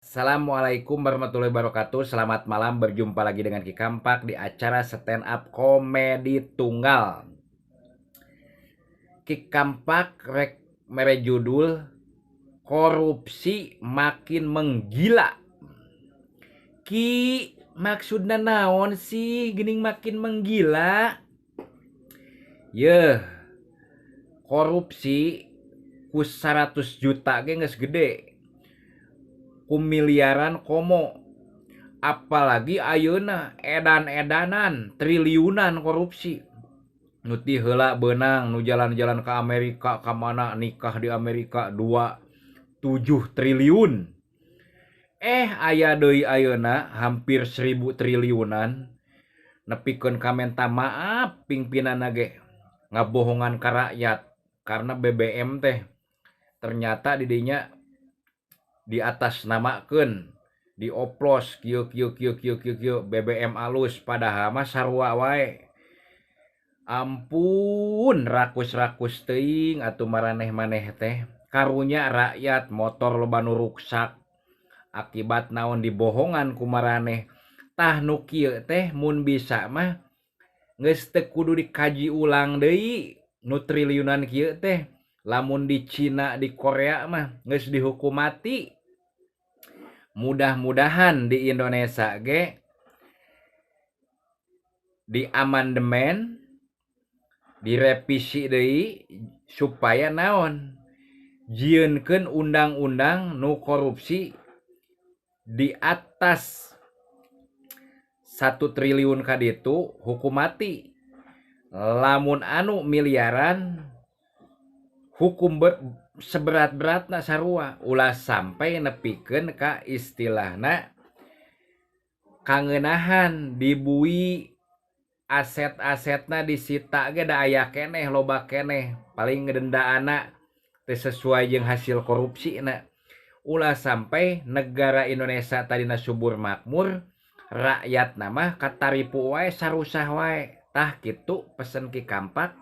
Assalamualaikum warahmatullahi wabarakatuh. Selamat malam, berjumpa lagi dengan Ki Kampak di acara stand up komedi tunggal. Ki Kampak rek mere judul korupsi makin menggila. Ki maksudna naon sih gening makin menggila? Yeuh, korupsi ku 100 juta ge geus gede. Ku miliaran komo. Apalagi ayeuna edan-edanan triliunan korupsi. Nu ti heula beunang nu jalan-jalan ke Amerika, ka mana nikah di Amerika 27 triliun. Aya deui ayeuna hampir 1000 triliunan. Nepikeun ka menta maaf pingpinanna ge ngabohongan ka rakyat karena BBM teh ternyata di dinya di atas namakeun dioplos kieu BBM alus padahal mah sarua wae. Ampun rakus-rakus teuing atuh maraneh-maneh teh karunya rakyat motor loba nu ruksak akibat naon dibohongan ku maraneh. Tah nu kieu teh mun bisa mah geus teu kudu dikaji ulang deui nu triliunan kieu teh. Lamun di Cina di Korea mah geus dihukum mati. Mudah-mudahan di Indonesia ge di amandemen direvisi deui supaya naon jieunkeun undang-undang nu korupsi di atas 1 triliun ka ditu hukum mati. Lamun anu miliaran hukum seberat-beratna sarua ulah sampai nepikeun ka istilahna kangeunahan dibui aset-asetna disita ge da aya keneh loba keneh paling ngedendaana teu sesuai jeung hasil korupsina. Ulah sampai negara Indonesia tadina subur makmur rakyatna mah kataripu wae sarusah wae. Tah kitu pesen Ki Kampak.